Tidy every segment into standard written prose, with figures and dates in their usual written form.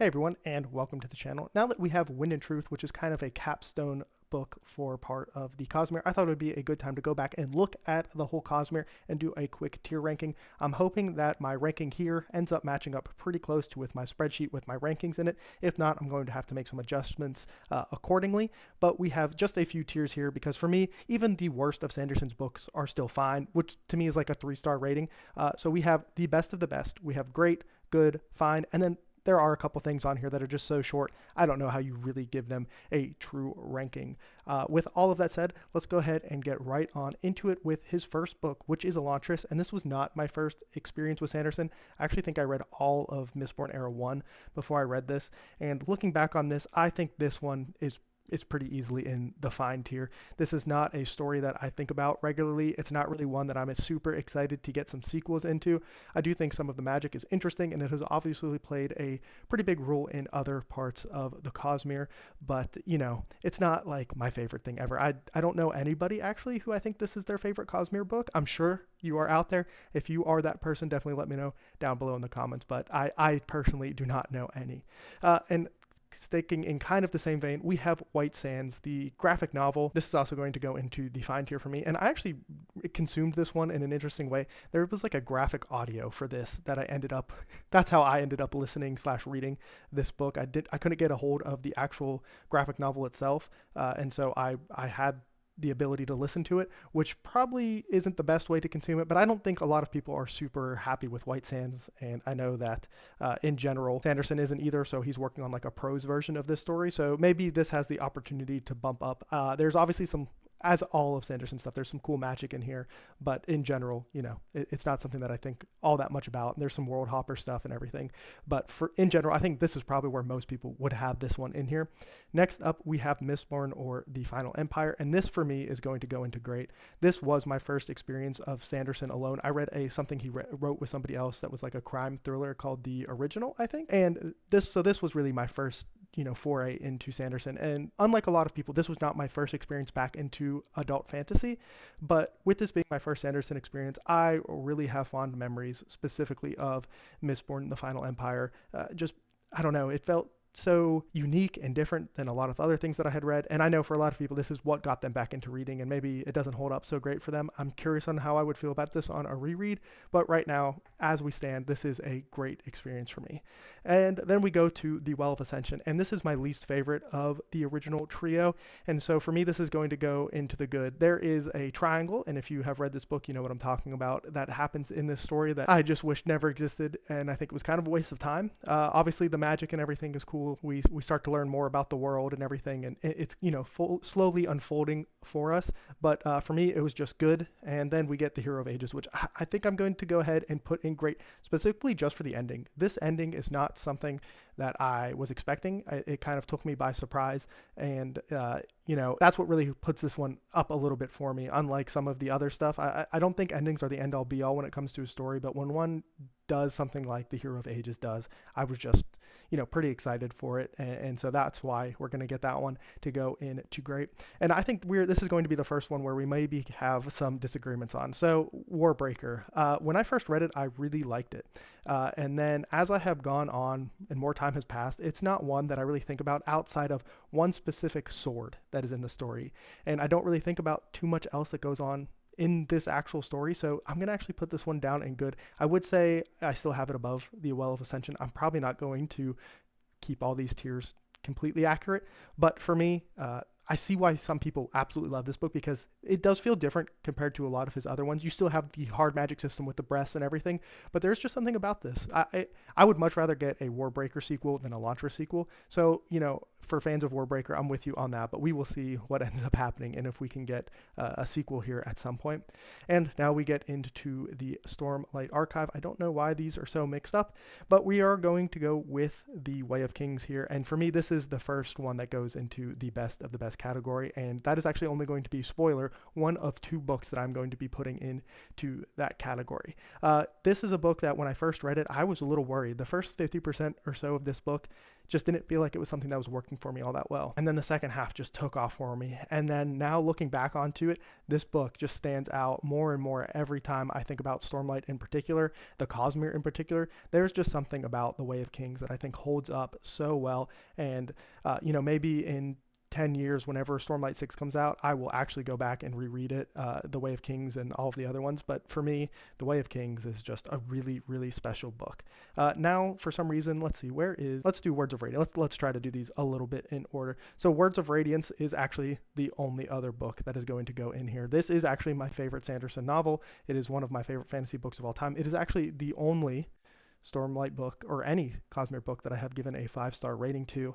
Hey everyone, and welcome to the channel. Now that we have Wind and Truth, which is kind of a capstone book for part of the Cosmere, I thought it would be a good time to go back and look at the whole Cosmere and do a quick tier ranking. I'm hoping that my ranking here ends up matching up pretty close to with my spreadsheet with my rankings in it. If not, I'm going to have to make some adjustments accordingly. But we have just a few tiers here because for me, even the worst of Sanderson's books are still fine, which to me is like a 3-star rating. So we have the best of the best. We have great, good, fine, and then there are a couple things on here that are just so short, I don't know how you really give them a true ranking. With all of that said, let's go ahead and get right on into it with his first book, which is Elantris, and this was not my first experience with Sanderson. I actually think I read all of Mistborn Era 1 before I read this, and looking back on this, I think this one is pretty easily in the fine tier. This is not a story that I think about regularly. It's not really one that I'm super excited to get some sequels into. I do think some of the magic is interesting, and it has obviously played a pretty big role in other parts of the Cosmere, but you know, it's not like my favorite thing ever. I don't know anybody actually who I think this is their favorite Cosmere book. I'm sure you are out there. If you are that person, definitely let me know down below in the comments, but I personally do not know any. And sticking in kind of the same vein, we have White Sands, the graphic novel. This is also going to go into the fine tier for me, and I actually consumed this one in an interesting way. There was like a graphic audio for this that I ended up, that's how I ended up listening slash reading this book. I couldn't get a hold of the actual graphic novel itself, and so I had the ability to listen to it, which probably isn't the best way to consume it, but I don't think a lot of people are super happy with White Sands, and I know that in general, Sanderson isn't either, so he's working on like a prose version of this story, so maybe this has the opportunity to bump up. There's obviously some, as all of Sanderson's stuff, there's some cool magic in here, but in general, you know, it's not something that I think all that much about. There's some world hopper stuff and everything, but in general, I think this is probably where most people would have this one in here. Next up, we have Mistborn, or The Final Empire, and this for me is going to go into great. This was my first experience of Sanderson alone. I read something he wrote with somebody else that was like a crime thriller called The Original, I think, and this was really my first, you know, foray into Sanderson. And unlike a lot of people, this was not my first experience back into adult fantasy, but with this being my first Sanderson experience, I really have fond memories specifically of Mistborn, The Final Empire. Just, I don't know, it felt so unique and different than a lot of other things that I had read, and I know for a lot of people this is what got them back into reading, and maybe it doesn't hold up so great for them. I'm curious on how I would feel about this on a reread, but right now, as we stand, this is a great experience for me. And then we go to The Well of Ascension, and this is my least favorite of the original trio, and so for me this is going to go into the good. There is a triangle, and if you have read this book, you know what I'm talking about, that happens in this story that I just wish never existed, and I think it was kind of a waste of time. Obviously the magic and everything is cool. We start to learn more about the world and everything, and it's, you know, slowly unfolding for us, but for me it was just good. And then we get the Hero of Ages, which I think I'm going to go ahead and put in great, specifically just for the ending. This ending is not something that I was expecting. It kind of took me by surprise, and you know, that's what really puts this one up a little bit for me. Unlike some of the other stuff, I don't think endings are the end all be all when it comes to a story, but when one does something like the Hero of Ages does, I was just, you know, pretty excited for it, and so that's why we're going to get that one to go into great. And I think this is going to be the first one where we maybe have some disagreements on. So Warbreaker, when I first read it, I really liked it, and then as I have gone on and more time has passed, it's not one that I really think about outside of one specific sword that is in the story, and I don't really think about too much else that goes on in this actual story, so I'm gonna actually put this one down in good. I would say I still have it above The Well of Ascension. I'm probably not going to keep all these tiers completely accurate, but for me, I see why some people absolutely love this book, because it does feel different compared to a lot of his other ones. You still have the hard magic system with the breasts and everything, but there's just something about this. I would much rather get a Warbreaker sequel than a Elantris sequel. So, you know, for fans of Warbreaker, I'm with you on that, but we will see what ends up happening and if we can get a sequel here at some point. And now we get into the Stormlight Archive. I don't know why these are so mixed up, but we are going to go with the Way of Kings here. And for me, this is the first one that goes into the best of the best category, and that is actually only going to be, spoiler, one of 2 books that I'm going to be putting into that category. This is a book that when I first read it, I was a little worried. The first 50% or so of this book just didn't feel like it was something that was working for me all that well. And then the second half just took off for me. And then now looking back onto it, this book just stands out more and more every time I think about Stormlight in particular, the Cosmere in particular. There's just something about The Way of Kings that I think holds up so well. And, maybe in 10 years, whenever Stormlight 6 comes out, I will actually go back and reread it, The Way of Kings and all of the other ones. But for me, The Way of Kings is just a really, really special book. Now, for some reason, let's do Words of Radiance. Let's try to do these a little bit in order. So Words of Radiance is actually the only other book that is going to go in here. This is actually my favorite Sanderson novel. It is one of my favorite fantasy books of all time. It is actually the only Stormlight book or any Cosmere book that I have given a 5-star rating to.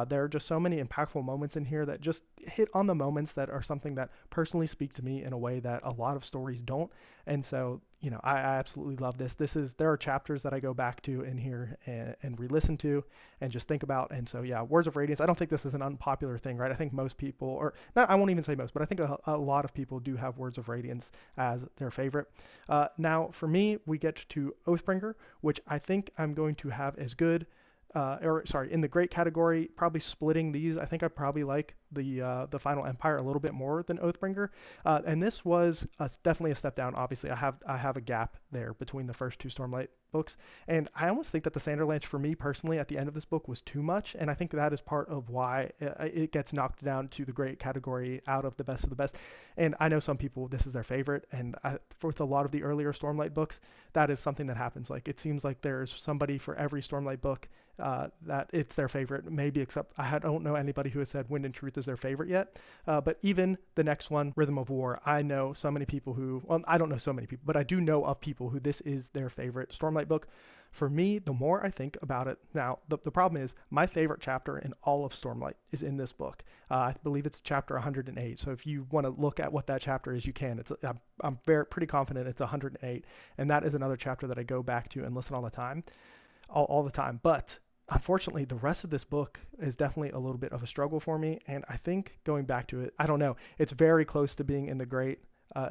There are just so many impactful moments in here that just hit on the moments that are something that personally speak to me in a way that a lot of stories don't. And so, I absolutely love this. There are chapters that I go back to in here and re-listen to and just think about. And so, yeah, Words of Radiance, I don't think this is an unpopular thing, right? I think most people, or not, I won't even say most, but I think a lot of people do have Words of Radiance as their favorite. Now, for me, we get to Oathbringer, which I think I'm going to have as good, in the great category, probably splitting these. I think I probably like the Final Empire a little bit more than Oathbringer, and this was definitely a step down. Obviously, I have a gap there between the first 2 Stormlight books, and I almost think that the Sanderlanche for me personally at the end of this book was too much, and I think that is part of why it gets knocked down to the great category out of the best of the best. And I know some people, this is their favorite, and with a lot of the earlier Stormlight books, that is something that happens. Like, it seems like there's somebody for every Stormlight book that it's their favorite, maybe, except I don't know anybody who has said Wind and Truth is their favorite yet. But even the next one, Rhythm of War, I know so many people who, well, I don't know so many people, but I do know of people who this is their favorite Stormlight book. For me, the more I think about it, now, the problem is my favorite chapter in all of Stormlight is in this book. I believe it's chapter 108. So if you want to look at what that chapter is, you can. I'm pretty confident it's 108. And that is another chapter that I go back to and listen all the time. All the time. But unfortunately, the rest of this book is definitely a little bit of a struggle for me. And I think going back to it, I don't know, it's very close to being in the great.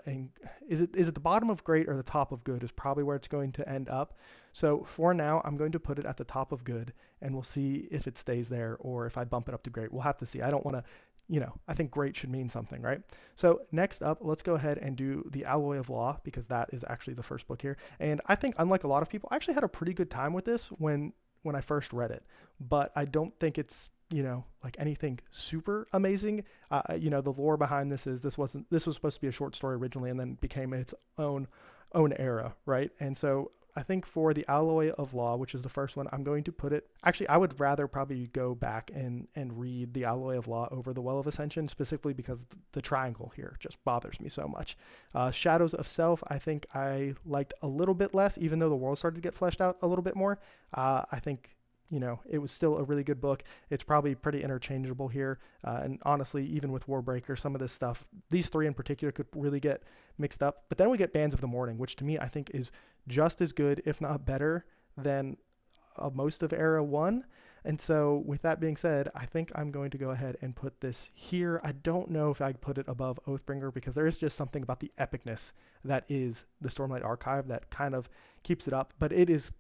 And is it the bottom of great or the top of good is probably where it's going to end up. So for now, I'm going to put it at the top of good, and we'll see if it stays there or if I bump it up to great. We'll have to see. I don't want to, I think great should mean something, right? So next up, let's go ahead and do The Alloy of Law, because that is actually the first book here. And I think, unlike a lot of people, I actually had a pretty good time with this when I first read it, but I don't think it's, like anything super amazing. The lore behind this was supposed to be a short story originally and then became its own era, right? And so I think for The Alloy of Law, which is the first one, I'm going to put it, actually, I would rather probably go back and read The Alloy of Law over The Well of Ascension, specifically because the triangle here just bothers me so much. Shadows of Self, I think I liked a little bit less, even though the world started to get fleshed out a little bit more. I think it was still a really good book. It's probably pretty interchangeable here. And honestly, even with Warbreaker, some of this stuff, these 3 in particular, could really get mixed up. But then we get Bands of the Morning, which to me, I think is just as good, if not better, than most of Era 1. And so with that being said, I think I'm going to go ahead and put this here. I don't know if I'd put it above Oathbringer, because there is just something about the epicness that is the Stormlight Archive that kind of keeps it up. But it is,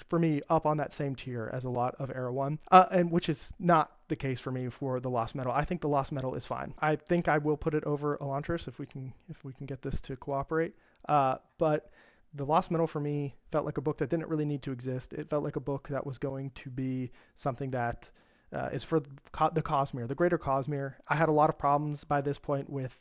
for me, up on that same tier as a lot of Era 1, and which is not the case for me for the Lost Metal. I think the Lost Metal is fine. I think I will put it over Elantris if we can get this to cooperate. But the Lost Metal for me felt like a book that didn't really need to exist. It felt like a book that was going to be something that is for the Cosmere, the greater Cosmere. I had a lot of problems by this point with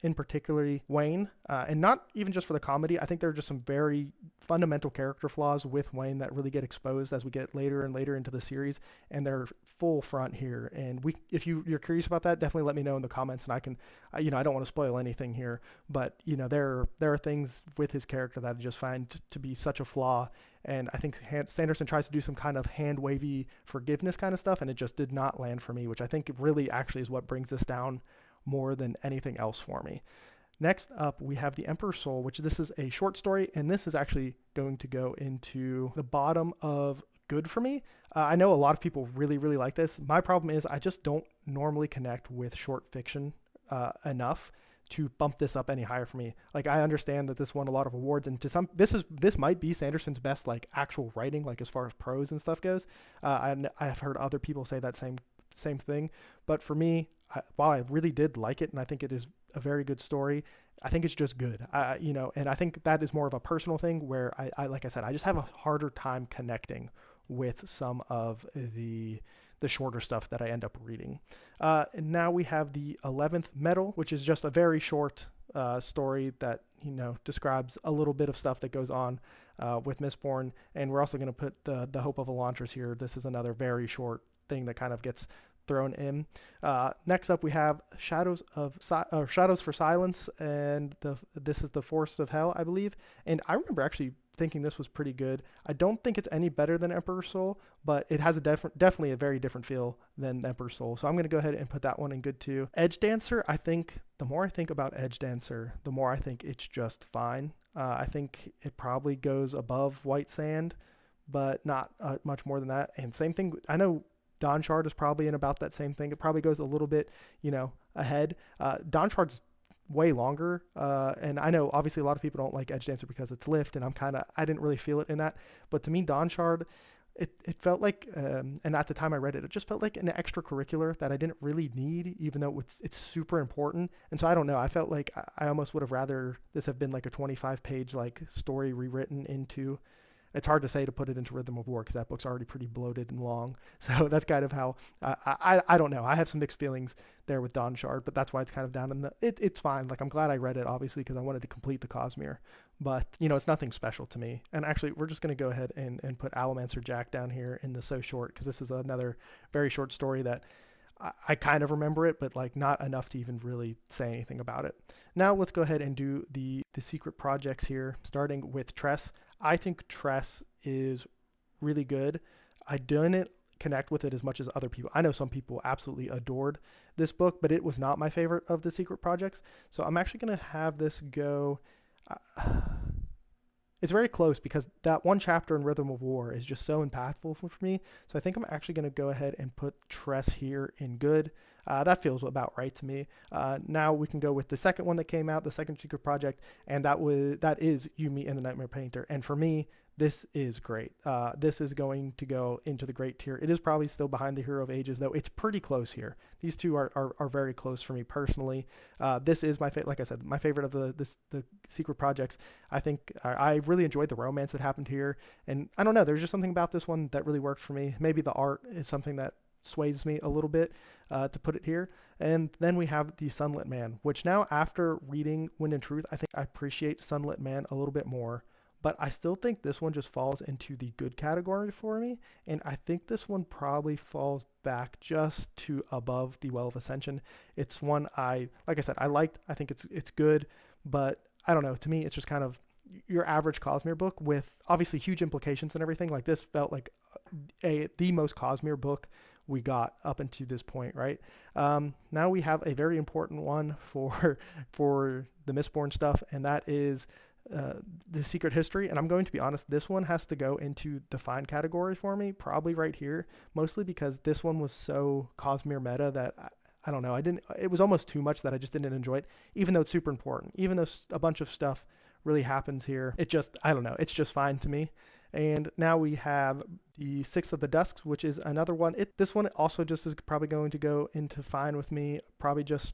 in particularly Wayne, and not even just for the comedy. I think there are just some very fundamental character flaws with Wayne that really get exposed as we get later and later into the series, and they're full front here. And if you're curious about that, definitely let me know in the comments, and I can, I don't want to spoil anything here, but there are things with his character that I just find to be such a flaw. And I think Sanderson tries to do some kind of hand-wavy forgiveness kind of stuff, and it just did not land for me, which I think really actually is what brings this down more than anything else for me. Next up, we have The Emperor's Soul, which this is a short story, and this is actually going to go into the bottom of good for me. I know a lot of people really, really like this. My problem is I just don't normally connect with short fiction enough to bump this up any higher for me. Like, I understand that this won a lot of awards, and to some, this might be Sanderson's best like actual writing, like as far as prose and stuff goes. I've heard other people say that same thing, but for me, while I really did like it, and I think it is a very good story, I think it's just good. And I think that is more of a personal thing where I like I said, I just have a harder time connecting with some of the shorter stuff that I end up reading. And now we have the 11th Metal, which is just a very short story that describes a little bit of stuff that goes on with Mistborn. And we're also going to put the Hope of Elantris here. This is another very short thing that kind of gets thrown in. Next up, we have Shadows for Silence, and this is the Forest of Hell, I believe. And I remember actually thinking this was pretty good. I don't think it's any better than Emperor's Soul, but it has definitely a very different feel than Emperor's Soul. So I'm going to go ahead and put that one in good too. Edge Dancer, I think the more I think about Edge Dancer, the more I think it's just fine. I think it probably goes above White Sand, but not much more than that. And same thing, I know Dawn Shard is probably in about that same thing. It probably goes a little bit, ahead. Dawn Shard's way longer, and I know obviously a lot of people don't like Edge Dancer because it's lift, and I didn't really feel it in that. But to me, Dawn Shard, it felt like, and at the time I read it, it just felt like an extracurricular that I didn't really need, even though it's super important. And so I don't know, I felt like I almost would have rather this have been like a 25-page like story rewritten into. It's hard to say to put it into Rhythm of War because that book's already pretty bloated and long. So that's kind of how I don't know. I have some mixed feelings there with Dawn Shard, but that's why it's kind of down in the. It's fine. Like, I'm glad I read it obviously because I wanted to complete the Cosmere, but it's nothing special to me. And actually, we're just gonna go ahead and put Alamancer Jack down here in the So Short because this is another very short story that I kind of remember it, but like not enough to even really say anything about it. Now let's go ahead and do the secret projects here, starting with Tress. I think Tress is really good. I didn't connect with it as much as other people. I know some people absolutely adored this book, but it was not my favorite of the secret projects. So I'm actually going to have this go. It's very close because that one chapter in Rhythm of War is just so impactful for me. So I think I'm actually going to go ahead and put Tress here in good. That feels about right to me. Now we can go with the second one that came out, the second secret project, and that is Yumi and the Nightmare Painter. And for me, this is great. This is going to go into the great tier. It is probably still behind the Hero of Ages, though. It's pretty close here. These two are very close for me personally. This is my favorite. Like I said, my favorite of the secret projects. I think I really enjoyed the romance that happened here, and I don't know. There's just something about this one that really worked for me. Maybe the art is something that sways me a little bit to put it here. And then we have the Sunlit Man, which now after reading Wind and Truth, I think I appreciate Sunlit Man a little bit more. But I still think this one just falls into the good category for me. And I think this one probably falls back just to above the Well of Ascension. It's one like I said, I liked. I think it's good. But I don't know. To me, it's just kind of your average Cosmere book with obviously huge implications and everything. Like, this felt like the most Cosmere book we got up until this point, right? Now we have a very important one for the Mistborn stuff, and that is the Secret History. And I'm going to be honest, this one has to go into the fine category for me, probably right here, mostly because this one was so Cosmere meta that I don't know, it was almost too much that I just didn't enjoy it, even though it's super important, even though a bunch of stuff really happens here. I don't know, it's just fine to me. And now we have the Sixth of the Dusks, which is another one. This one also just is probably going to go into fine with me. Probably just,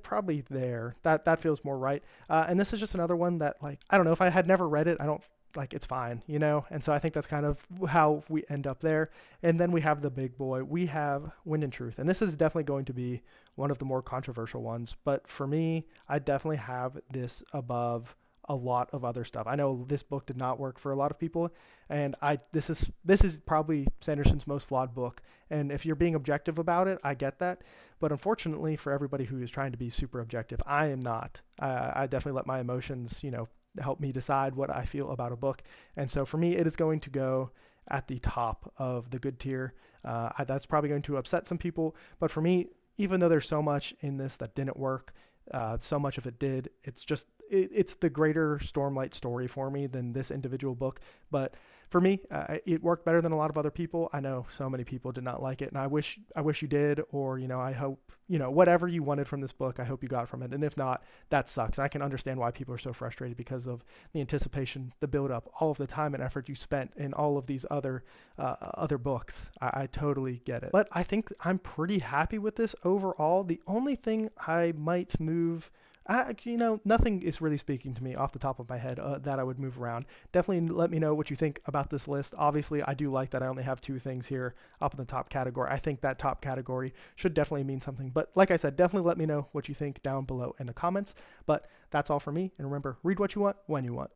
probably there. That feels more right. And this is just another one that, like, I don't know, if I had never read it, I don't, like, it's fine, And so I think that's kind of how we end up there. And then we have the big boy. We have Wind and Truth. And this is definitely going to be one of the more controversial ones. But for me, I definitely have this above a lot of other stuff. I know this book did not work for a lot of people, and this is probably Sanderson's most flawed book. And if you're being objective about it, I get that. But unfortunately for everybody who is trying to be super objective, I am not. I definitely let my emotions, help me decide what I feel about a book. And so for me, it is going to go at the top of the good tier. That's probably going to upset some people, but for me, even though there's so much in this that didn't work, so much of it did, it's the greater Stormlight story for me than this individual book. But for me, it worked better than a lot of other people. I know so many people did not like it, and I wish you did, or I hope whatever you wanted from this book, I hope you got from it. And if not, that sucks. I can understand why people are so frustrated because of the anticipation, the build up, all of the time and effort you spent in all of these other books. I totally get it. But I think I'm pretty happy with this overall. The only thing I might move, nothing is really speaking to me off the top of my head that I would move around. Definitely let me know what you think about this list. Obviously, I do like that I only have 2 things here up in the top category. I think that top category should definitely mean something. But like I said, definitely let me know what you think down below in the comments. But that's all for me. And remember, read what you want when you want.